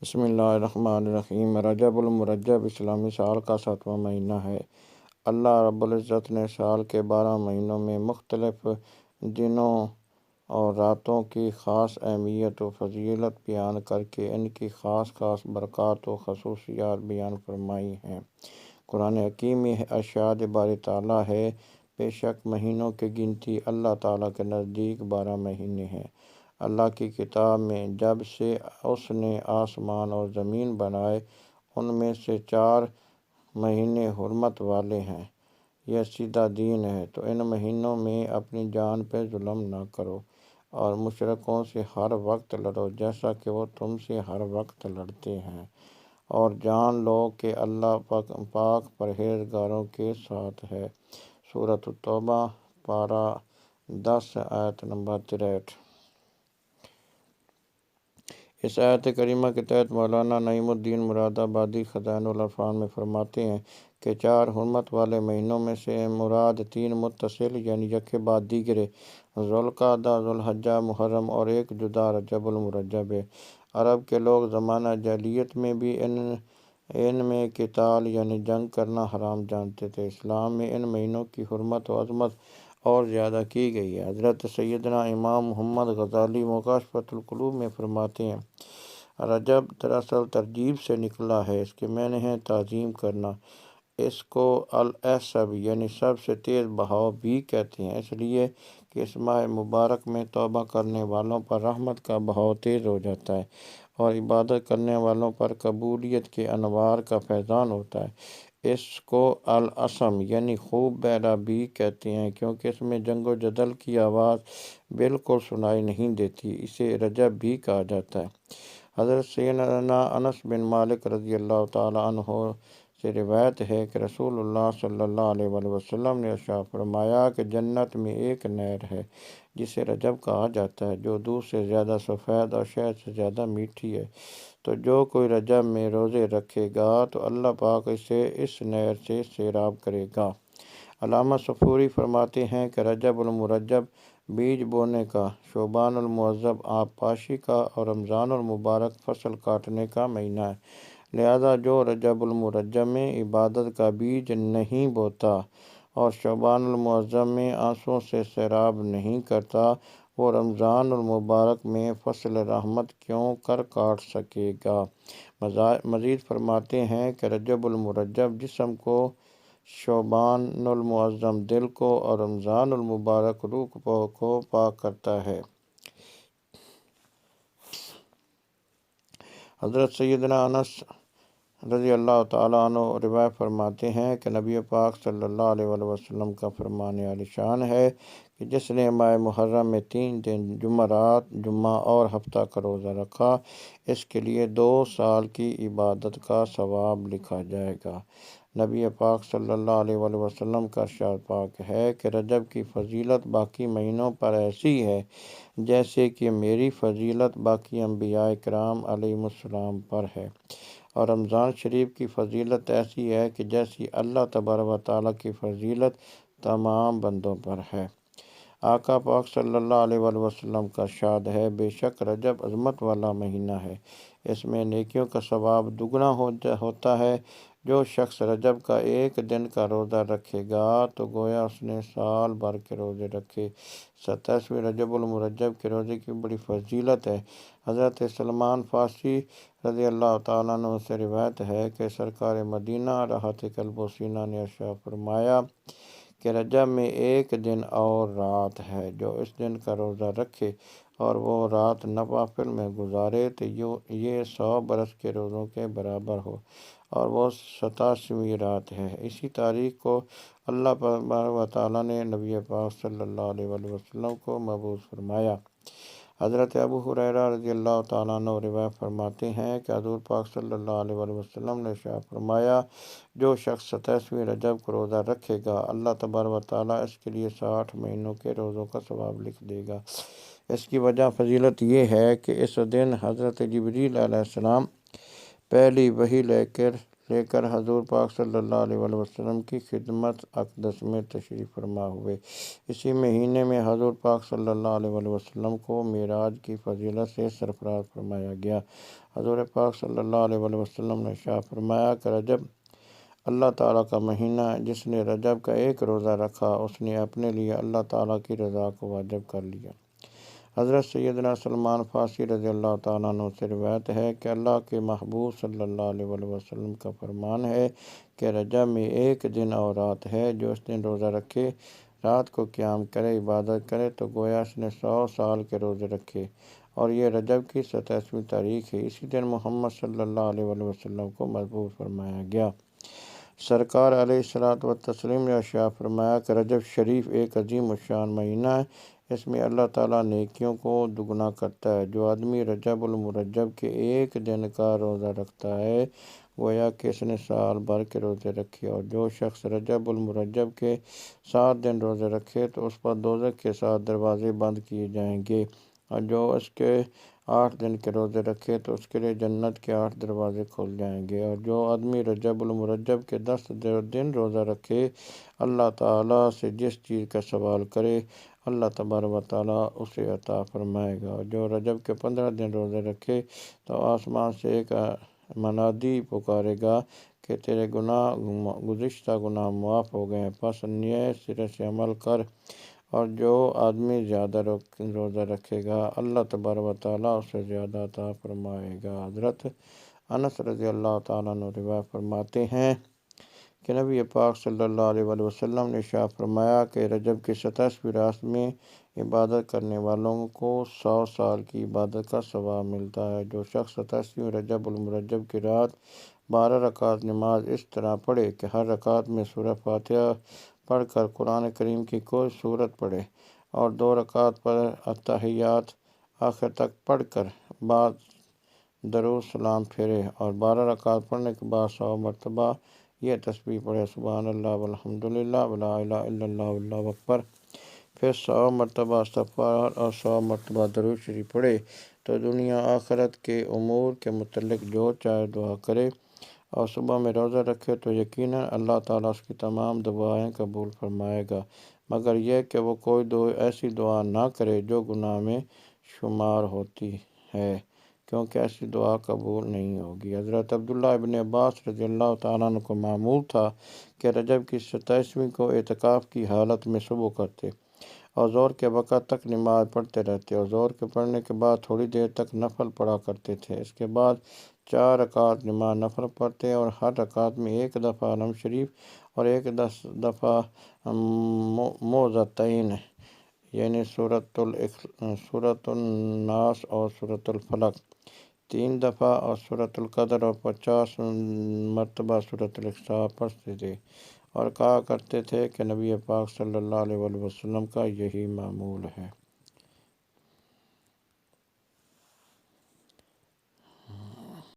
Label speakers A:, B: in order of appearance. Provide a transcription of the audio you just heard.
A: بسم اللہ الرحمن الرحیم۔ رجب المرجب اسلامی سال کا 7واں مہینہ ہے۔ اللہ رب العزت نے سال کے 12 مہینوں میں مختلف دنوں اور راتوں کی خاص اہمیت و فضیلت بیان کر کے ان کی خاص برکات و خصوصیات بیان فرمائی ہیں۔ قرآن حکیم میں ارشاد باری تعالیٰ ہے، بے شک مہینوں کی گنتی اللہ تعالیٰ کے نزدیک 12 مہینے ہیں۔ اللہ کی کتاب میں جب سے اس نے آسمان اور زمین بنائے ان میں سے 4 مہینے حرمت والے ہیں۔ یہ سیدھا دین ہے، تو ان مہینوں میں اپنی جان پہ ظلم نہ کرو اور مشرکوں سے ہر وقت لڑو جیسا کہ وہ تم سے ہر وقت لڑتے ہیں، اور جان لو کہ اللہ پاک پرہیزگاروں کے ساتھ ہے۔ سورۃ التوبہ پارہ 10 آیت نمبر 63۔ اس آیت کریمہ کے تحت مولانا نعیم الدین مراد آبادی خزائن العرفان میں فرماتے ہیں کہ 4 حرمت والے مہینوں میں سے مراد 3 متصل یعنی یکے بعد دیگرے ذوالقعدہ، ذوالحجہ، محرم اور ایک جدا رجب المرجب ہے۔ عرب کے لوگ زمانہ جاہلیت میں بھی ان میں قتال یعنی جنگ کرنا حرام جانتے تھے۔ اسلام میں ان مہینوں کی حرمت و عظمت اور زیادہ کی گئی ہے۔ حضرت سیدنا امام محمد غزالی مکاشفۃ القلوب میں فرماتے ہیں، رجب دراصل ترجیب سے نکلا ہے، اس کے معنی ہے تعظیم کرنا۔ اس کو الاعصب یعنی سب سے تیز بہاؤ بھی کہتے ہیں، اس لیے کہ اس ماہ مبارک میں توبہ کرنے والوں پر رحمت کا بہاؤ تیز ہو جاتا ہے اور عبادت کرنے والوں پر قبولیت کے انوار کا فیضان ہوتا ہے۔ اس کو الاصم یعنی خوب بہرا بھی کہتے ہیں، کیونکہ اس میں جنگ و جدل کی آواز بالکل سنائی نہیں دیتی، اسے رجب بھی کہا جاتا ہے۔ حضرت سیدنا انس بن مالک رضی اللہ تعالیٰ عنہ سے روایت ہے کہ رسول اللہ صلی اللہ علیہ وآلہ وسلم نے ارشاد فرمایا کہ جنت میں ایک نہر ہے جسے رجب کہا جاتا ہے، جو دودھ سے زیادہ سفید اور شہد سے زیادہ میٹھی ہے۔ تو جو کوئی رجب میں روزے رکھے گا تو اللہ پاک اسے اس نہر سے سیراب کرے گا۔ علامہ صفوری فرماتے ہیں کہ رجب المرجب بیج بونے کا، شعبان المعظم آب پاشی کا اور رمضان المبارک فصل کاٹنے کا مہینہ ہے۔ لہذا جو رجب المرجب میں عبادت کا بیج نہیں بوتا اور شعبان المعظم میں آنسوؤں سے سیراب نہیں کرتا، وہ رمضان المبارک میں فصل رحمت کیوں کر کاٹ سکے گا۔ مزید فرماتے ہیں کہ رجب المرجب جسم کو، شعبان المعظم دل کو اور رمضان المبارک روح کو پاک کرتا ہے۔ حضرت سیدنا انس رضی اللہ تعالیٰ عنہ روایت فرماتے ہیں کہ نبی پاک صلی اللہ علیہ وآلہ وسلم کا فرمان عالی شان ہے کہ جس نے ماہ محرم میں 3 دن جمعرات، جمعہ اور ہفتہ کا روزہ رکھا، اس کے لیے 2 سال کی عبادت کا ثواب لکھا جائے گا۔ نبی پاک صلی اللہ علیہ وآلہ وسلم کا ارشاد پاک ہے کہ رجب کی فضیلت باقی مہینوں پر ایسی ہے جیسے کہ میری فضیلت باقی انبیاء کرام علیہم السلام پر ہے، اور رمضان شریف کی فضیلت ایسی ہے کہ جیسی اللہ تبارک و تعالیٰ کی فضیلت تمام بندوں پر ہے۔ آقا پاک صلی اللہ علیہ وآلہ وسلم کا ارشاد ہے، بے شک رجب عظمت والا مہینہ ہے، اس میں نیکیوں کا ثواب دگنا ہوتا ہے۔ جو شخص رجب کا 1 دن کا روزہ رکھے گا تو گویا اس نے سال بھر کے روزے رکھے۔ 27ویں رجب المرجب کے روزے کی بڑی فضیلت ہے۔ حضرت سلمان فارسی رضی اللہ تعالیٰ عنہ سے روایت ہے کہ سرکار مدینہ راحت قلب و سینہ نے ارشاد فرمایا کہ رجب میں 1 دن اور رات ہے، جو اس دن کا روزہ رکھے اور وہ رات نوافل میں گزارے تو یہ 100 برس کے روزوں کے برابر ہو، اور وہ 87ویں رات ہے۔ اسی تاریخ کو اللہ تبارک و تعالیٰ نے نبی پاک صلی اللہ علیہ وآلہ وسلم کو مبعوث فرمایا۔ حضرت ابو ہریرہ رضی اللہ تعالیٰ عنہ روایت فرماتے ہیں کہ حضور پاک صلی اللہ علیہ وآلہ وسلم نے ارشاد فرمایا، جو شخص 27ویں رجب کو روزہ رکھے گا، اللہ تبارک و تعالیٰ اس کے لیے 60 مہینوں کے روزوں کا ثواب لکھ دے گا۔ اس کی وجہ فضیلت یہ ہے کہ اس دن حضرت جبریل علیہ السلام پہلی وحی لے کر حضور پاک صلی اللہ علیہ وسلم کی خدمت اقدس میں تشریف فرما ہوئے۔ اسی مہینے میں حضور پاک صلی اللہ علیہ وسلم کو معراج کی فضیلت سے سرفراز فرمایا گیا۔ حضور پاک صلی اللہ علیہ وسلم نے ارشاد فرمایا کہ رجب اللہ تعالیٰ کا مہینہ ہے، جس نے رجب کا ایک روزہ رکھا اس نے اپنے لیے اللہ تعالیٰ کی رضا کو واجب کر لیا۔ حضرت سیدنا سلمان فارسی رضی اللہ تعالیٰ عنہ سے روایت ہے کہ اللہ کے محبوب صلی اللہ علیہ وسلم کا فرمان ہے کہ رجب میں ایک دن اور رات ہے، جو اس دن روزہ رکھے، رات کو قیام کرے، عبادت کرے تو گویا اس نے 100 سال کے روزے رکھے، اور یہ رجب کی 27ویں تاریخ ہے۔ اسی دن محمد صلی اللہ علیہ وسلم کو مبعوث فرمایا گیا۔ سرکار علیہ الصلوۃ والتسلیم نے ارشاد فرمایا کہ رجب شریف ایک عظیم الشان مہینہ ہے، اس میں اللہ تعالیٰ نیکیوں کو دگنا کرتا ہے۔ جو آدمی رجب المرجب کے ایک دن کا روزہ رکھتا ہے گویا کہ اس نے سال بھر کے روزے رکھے، اور جو شخص رجب المرجب کے 7 دن روزے رکھے تو اس پر دوزخ کے 7 دروازے بند کیے جائیں گے، اور جو اس کے 8 دن کے روزے رکھے تو اس کے لیے جنت کے 8 دروازے کھل جائیں گے، اور جو آدمی رجب المرجب کے 10 دن روزہ رکھے اللہ تعالیٰ سے جس چیز کا سوال کرے اللہ تبارک و تعالیٰ اسے عطا فرمائے گا۔ اور جو رجب کے 15 دن روزے رکھے تو آسمان سے ایک منادی پکارے گا کہ تیرے گزشتہ گناہ معاف ہو گئے ہیں، پس نئے سرے سے عمل کر۔ اور جو آدمی زیادہ روزہ رکھے گا اللہ تبارک و تعالیٰ اسے زیادہ عطا فرمائے گا۔ حضرت انس رضی اللہ تعالیٰ عنہ روایت فرماتے ہیں کہ نبی پاک صلی اللہ علیہ وسلم نے ارشاد فرمایا کہ رجب کی 27ویں رات میں عبادت کرنے والوں کو 100 سال کی عبادت کا ثواب ملتا ہے۔ جو شخص 27ویں رجب المرجب کی رات 12 رکعت نماز اس طرح پڑھے کہ ہر رکعت میں سورہ فاتحہ پڑھ کر قرآن کریم کی کوئی سورت پڑھے، اور 2 رکعت پر اتحیات آخر تک پڑھ کر بعد درود سلام پھیرے، اور 12 رکعت پڑھنے کے بعد 100 مرتبہ یہ تسبیح پڑھے، سبحان اللہ والحمد للہ ولا الہ الا اللہ واللہ اکبر، پھر 100 مرتبہ استغفار اور 100 مرتبہ درود شریف پڑھے تو دنیا آخرت کے امور کے متعلق جو چاہے دعا کرے، اور صبح میں روزہ رکھے تو یقیناً اللہ تعالیٰ اس کی تمام دعائیں قبول فرمائے گا، مگر یہ کہ وہ کوئی ایسی دعا نہ کرے جو گناہ میں شمار ہوتی ہے، کیونکہ ایسی دعا قبول نہیں ہوگی۔ حضرت عبداللہ ابن عباس رضی اللہ تعالیٰ عنہ کو معمول تھا کہ رجب کی 27ویں کو اعتکاف کی حالت میں صبح کرتے اور ظہر کے وقت تک نماز پڑھتے رہتے، اور ظہر کے پڑھنے کے بعد تھوڑی دیر تک نفل پڑھا کرتے تھے، اس کے بعد 4 رکعت نماز نفل پڑھتے اور ہر رکعت میں 1 دفعہ علم شریف اور 1 دفعہ معوذتین یعنی سورۃ الناس اور سورۃ الفلق 3 دفعہ اور سورۃ القدر اور 50 مرتبہ سورۃ الاخلاص پڑھتے تھے، اور کہا کرتے تھے کہ نبی پاک صلی اللہ علیہ وسلم کا یہی معمول ہے۔